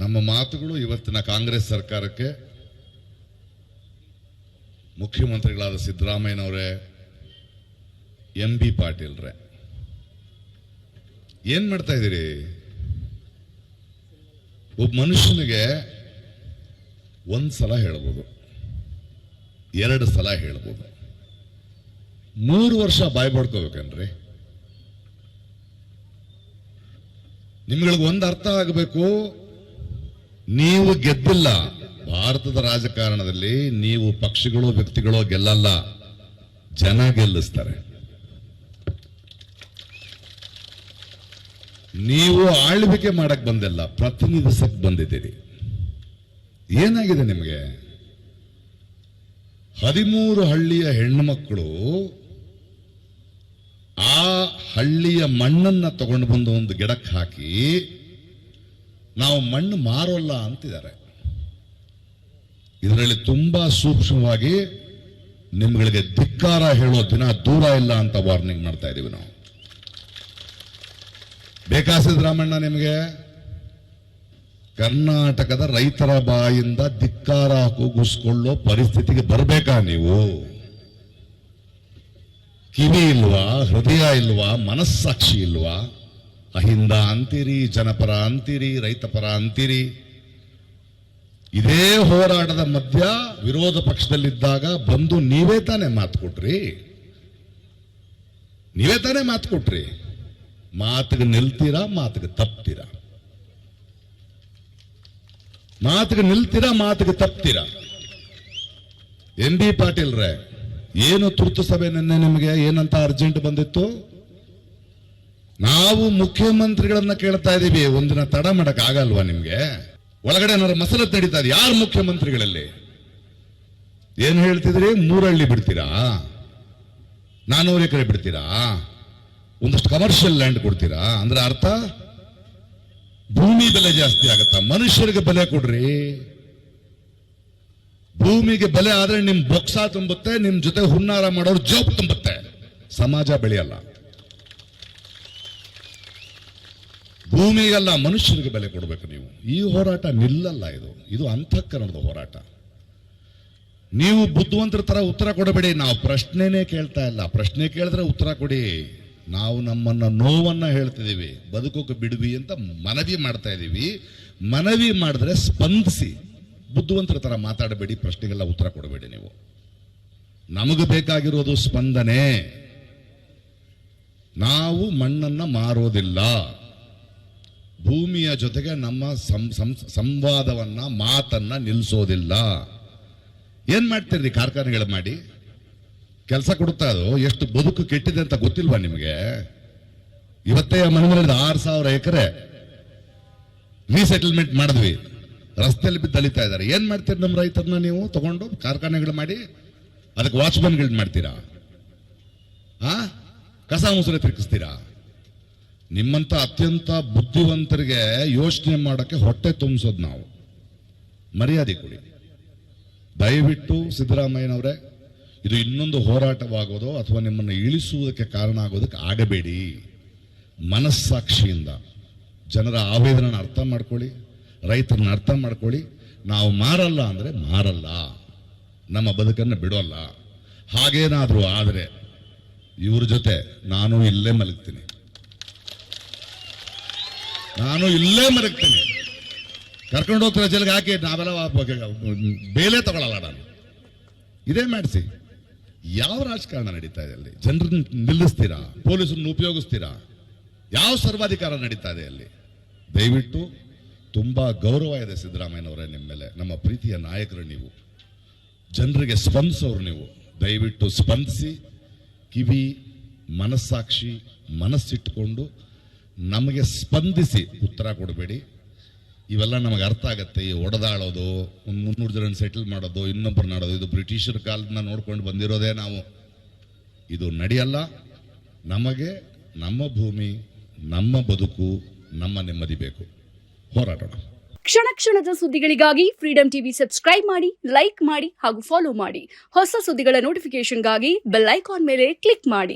ನಮ್ಮ ಮಾತುಗಳು ಇವತ್ತಿನ ಕಾಂಗ್ರೆಸ್ ಸರ್ಕಾರಕ್ಕೆ ಮುಖ್ಯಮಂತ್ರಿಗಳಾದ ಸಿದ್ದರಾಮಯ್ಯನವರೇ, ಬಿ ಪಾಟೀಲ್ರೇ, ಏನ್ ಮಾಡ್ತಾ ಇದ್ದೀರಿ? ಒಬ್ಬ ಮನುಷ್ಯನಿಗೆ ಒಂದ್ಸಲ ಹೇಳ್ಬೋದು, 2 ಸಲ ಹೇಳ್ಬೋದು, 3 ವರ್ಷ ಬಾಯ್ ಬಡ್ಕೋಬೇಕನ್ರಿ? ನಿಮ್ಗಳಿಗೆ ಒಂದು ಅರ್ಥ ಆಗಬೇಕು, ನೀವು ಗೆದ್ದಿಲ್ಲ. ಭಾರತದ ರಾಜಕಾರಣದಲ್ಲಿ ನೀವು ಪಕ್ಷಗಳು ವ್ಯಕ್ತಿಗಳು ಗೆಲ್ಲಲ್ಲ, ಜನ ಗೆಲ್ಲಿಸ್ತಾರೆ. ನೀವು ಆಳ್ವಿಕೆ ಮಾಡಕ್ ಬಂದಿಲ್ಲ, ಪ್ರತಿನಿಧಿಸಕ್ ಬಂದಿದ್ದೀರಿ. ಏನಾಗಿದೆ ನಿಮಗೆ? 13 ಹಳ್ಳಿಯ ಹೆಣ್ಣು ಮಕ್ಕಳು ಆ ಹಳ್ಳಿಯ ಮಣ್ಣನ್ನ ತಗೊಂಡು ಬಂದು ಒಂದು ಗಿಡಕ್ಕೆ ಹಾಕಿ ನಾವು ಮಣ್ಣು ಮಾರೋಲ್ಲ ಅಂತಿದ್ದಾರೆ. ಇದರಲ್ಲಿ ತುಂಬಾ ಸೂಕ್ಷ್ಮವಾಗಿ ನಿಮ್ಗಳಿಗೆ ಧಿಕ್ಕಾರ ಹೇಳೋ ದಿನ ದೂರ ಇಲ್ಲ ಅಂತ ವಾರ್ನಿಂಗ್ ಮಾಡ್ತಾ ಇದೀವಿ ನಾವು. ಬೇಕಾ ಸಿದ್ದರಾಮಣ್ಣ ನಿಮಗೆ? ಕರ್ನಾಟಕದ ರೈತರ ಬಾಯಿಂದ ಧಿಕ್ಕಾರ ಕೂಗಿಸ್ಕೊಳ್ಳೋ ಪರಿಸ್ಥಿತಿಗೆ ಬರಬೇಕಾ ನೀವು? ಕಿವಿ ಇಲ್ವಾ? ಹೃದಯ ಇಲ್ವಾ? ಮನಸ್ಸಾಕ್ಷಿ ಇಲ್ವಾ? ಅಹಿಂದ ಅಂತೀರಿ, ಜನಪರ ಅಂತೀರಿ, ರೈತಪರ ಅಂತೀರಿ. ಇದೇ ಹೋರಾಟದ ಮಧ್ಯ ವಿರೋಧ ಪಕ್ಷದಲ್ಲಿದ್ದಾಗ ಬಂದು ನೀವೇ ತಾನೇ ಮಾತು ಕೊಟ್ರಿ. ಮಾತಿಗೆ ನಿಲ್ತೀರಾ, ಮಾತಿಗೆ ತಪ್ತೀರಾ? ಮಾತಿಗೆ ತಪ್ತೀರಾ? ಬಿ ಪಾಟೀಲ್ರೇ, ಏನು ತುರ್ತು ಸಭೆ ನಿನ್ನೆ ನಿಮಗೆ ಏನಂತ ಅರ್ಜೆಂಟ್ ಬಂದಿತ್ತು? ನಾವು ಮುಖ್ಯಮಂತ್ರಿಗಳನ್ನ ಕೇಳ್ತಾ ಇದೀವಿ, ಒಂದಿನ ತಡ ಮಾಡಕ್ ಆಗಲ್ವಾ ನಿಮ್ಗೆ? ಒಳಗಡೆ ಏನಾದ್ರು ಮಸಲತ್ ನಡೀತಾ ಇದೆ. ಯಾರು ಮುಖ್ಯಮಂತ್ರಿಗಳಲ್ಲಿ? ಏನ್ ಹೇಳ್ತಿದ್ರಿ? 3 ಹಳ್ಳಿ ಬಿಡ್ತೀರಾ? 400 ಎಕರೆ ಬಿಡ್ತೀರಾ? ಒಂದಷ್ಟು ಕಮರ್ಷಿಯಲ್ ಲ್ಯಾಂಡ್ ಕೊಡ್ತೀರಾ? ಅಂದ್ರೆ ಅರ್ಥ ಭೂಮಿ ಬೆಲೆ ಜಾಸ್ತಿ ಆಗತ್ತಾ? ಮನುಷ್ಯರಿಗೆ ಬೆಲೆ ಕೊಡ್ರಿ. ಭೂಮಿಗೆ ಬೆಲೆ ಆದ್ರೆ ನಿಮ್ ಬೊಕ್ಸ ತುಂಬುತ್ತೆ, ನಿಮ್ ಜೊತೆ ಹುನ್ನಾರ ಮಾಡೋರು ಜೋಬ್ ತುಂಬುತ್ತೆ, ಸಮಾಜ ಬೆಳೆಯಲ್ಲ. ಭೂಮಿಗೆಲ್ಲ ಮನುಷ್ಯರಿಗೆ ಬೆಲೆ ಕೊಡಬೇಕು ನೀವು. ಈ ಹೋರಾಟ ನಿಲ್ಲಲ್ಲ. ಇದು ಅಂತಃಕರಣದ ಹೋರಾಟ. ನೀವು ಬುದ್ಧಿವಂತರ ತರ ಉತ್ತರ ಕೊಡಬೇಡಿ. ನಾವು ಪ್ರಶ್ನೆನೇ ಕೇಳ್ತಾ ಇಲ್ಲ. ಪ್ರಶ್ನೆ ಕೇಳಿದ್ರೆ ಉತ್ತರ ಕೊಡಿ. ನಾವು ನಮ್ಮನ್ನ ನೋವನ್ನ ಹೇಳ್ತಿದೀವಿ, ಬದುಕೋಕೆ ಬಿಡ್ವಿ ಅಂತ ಮನವಿ ಮಾಡ್ತಾ ಇದೀವಿ. ಮನವಿ ಮಾಡಿದ್ರೆ ಸ್ಪಂದಿಸಿ, ಬುದ್ಧಿವಂತರ ತರ ಮಾತಾಡಬೇಡಿ, ಪ್ರಶ್ನೆಗೆಲ್ಲ ಉತ್ತರ ಕೊಡಬೇಡಿ ನೀವು. ನಮಗೆ ಬೇಕಾಗಿರೋದು ಸ್ಪಂದನೆ. ನಾವು ಮಣ್ಣನ್ನ ಮಾರೋದಿಲ್ಲ. ಭೂಮಿಯ ಜೊತೆಗೆ ನಮ್ಮ ಸಂವಾದವನ್ನ, ಮಾತನ್ನ ನಿಲ್ಲಿಸೋದಿಲ್ಲ. ಏನ್ ಮಾಡ್ತೀರಿ? ಕಾರ್ಖಾನೆಗಳು ಮಾಡಿ ಕೆಲಸ ಕೊಡುತ್ತಾ ಅದು ಎಷ್ಟು ಬದುಕು ಕೆಟ್ಟಿದೆ ಅಂತ ಗೊತ್ತಿಲ್ವಾ ನಿಮಗೆ? ಇವತ್ತೇ ಮನೆಯಲ್ಲಿ 6,000 ಎಕರೆ ರೀಸೆಟಲ್ಮೆಂಟ್ ಮಾಡಿದ್ವಿ, ರಸ್ತೆಯಲ್ಲಿ ಬಿದ್ದು ಅಲಿತಾ ಇದ್ದಾರೆ. ಏನ್ ಮಾಡ್ತೀರಿ ನಮ್ಮ ರೈತರನ್ನ ನೀವು ತಗೊಂಡು ಕಾರ್ಖಾನೆಗಳು ಮಾಡಿ? ಅದಕ್ಕೆ ವಾಚ್ಮನ್ಗಳು ಮಾಡ್ತೀರಾ? ಕಸ ಮುಸುರೆ ತಿರುಗಿಸ್ತೀರಾ? ನಿಮ್ಮಂತ ಅತ್ಯಂತ ಬುದ್ಧಿವಂತರಿಗೆ ಯೋಚನೆ ಮಾಡೋಕ್ಕೆ ಹೊಟ್ಟೆ ತುಂಬಿಸೋದು ನಾವು. ಮರ್ಯಾದೆ ಕೊಡಿ ದಯವಿಟ್ಟು. ಸಿದ್ದರಾಮಯ್ಯನವರೇ, ಇದು ಇನ್ನೊಂದು ಹೋರಾಟವಾಗೋದು ಅಥವಾ ನಿಮ್ಮನ್ನು ಇಳಿಸುವುದಕ್ಕೆ ಕಾರಣ ಆಗೋದಕ್ಕೆ ಆಗಬೇಡಿ. ಮನಸ್ಸಾಕ್ಷಿಯಿಂದ ಜನರ ಆವೇದನ ಅರ್ಥ ಮಾಡ್ಕೊಳ್ಳಿ, ರೈತರನ್ನ ಅರ್ಥ ಮಾಡ್ಕೊಳ್ಳಿ. ನಾವು ಮಾರಲ್ಲ ಅಂದ್ರೆ ಮಾರಲ್ಲ, ನಮ್ಮ ಬದುಕನ್ನು ಬಿಡೋಲ್ಲ. ಹಾಗೇನಾದ್ರೂ ಆದರೆ ಇವ್ರ ಜೊತೆ ನಾನು ಇಲ್ಲೇ ಮಲಗ್ತೀನಿ. ಕರ್ಕೊಂಡು ಹೋಗ್ತಾರೆ ಜೈಲಿಗೆ ಹಾಕಿ, ನಾವೆಲ್ಲ ಬೇಲೆ ತಗೊಳ್ಳಲ್ಲ ನಾನು. ಇದೇ ಮಾಡಿಸಿ. ಯಾವ ರಾಜಕಾರಣ ನಡೀತಾ ಇದೆ ಅಲ್ಲಿ? ಜನರನ್ನ ನಿಲ್ಲಿಸ್ತೀರಾ? ಪೊಲೀಸರನ್ನು ಉಪಯೋಗಿಸ್ತೀರಾ? ಯಾವ ಸರ್ವಾಧಿಕಾರ ನಡೀತಾ ಇದೆ ಅಲ್ಲಿ? ದಯವಿಟ್ಟು, ತುಂಬಾ ಗೌರವ ಇದೆ ಸಿದ್ದರಾಮಯ್ಯನವರೇ ನಿಮ್ಮ ಮೇಲೆ. ನಮ್ಮ ಪ್ರೀತಿಯ ನಾಯಕರು ನೀವು, ಜನರಿಗೆ ಸ್ಪಂದಿಸೋರು ನೀವು. ದಯವಿಟ್ಟು ಸ್ಪಂದಿಸಿ. ಕಿವಿ, ಮನಸ್ಸಾಕ್ಷಿ, ಮನಸ್ಸಿಟ್ಟುಕೊಂಡು ನಮಗೆ ಸ್ಪಂದಿಸಿ ಉತ್ತರ ಕೊಡಬೇಡಿ. ಇವೆಲ್ಲ ನಮಗೆ ಅರ್ಥ ಆಗತ್ತೆ. ಈ ಒಡೆದಾಳೋದು, ಒಂದು 300 ಜನ ಸೆಟಲ್ ಮಾಡೋದು, ಇನ್ನೊಬ್ಬರು ನಾಡೋದು, ಇದು ಬ್ರಿಟಿಷರ ಕಾಲದಿಂದ ನೋಡ್ಕೊಂಡು ಬಂದಿರೋದೇ ನಾವು. ಇದು ನಡೆಯಲ್ಲ. ನಮಗೆ ನಮ್ಮ ಭೂಮಿ, ನಮ್ಮ ಬದುಕು, ನಮ್ಮ ನೆಮ್ಮದಿ ಬೇಕು. ಹೋರಾಟೋಣ. ಕ್ಷಣ ಕ್ಷಣದ ಸುದ್ದಿಗಳಿಗಾಗಿ ಫ್ರೀಡಂ ಟಿವಿ ಸಬ್ಸ್ಕ್ರೈಬ್ ಮಾಡಿ, ಲೈಕ್ ಮಾಡಿ ಹಾಗೂ ಫಾಲೋ ಮಾಡಿ. ಹೊಸ ಸುದ್ದಿಗಳ ನೋಟಿಫಿಕೇಶನ್ಗಾಗಿ ಬೆಲ್ ಐಕಾನ್ ಮೇಲೆ ಕ್ಲಿಕ್ ಮಾಡಿ.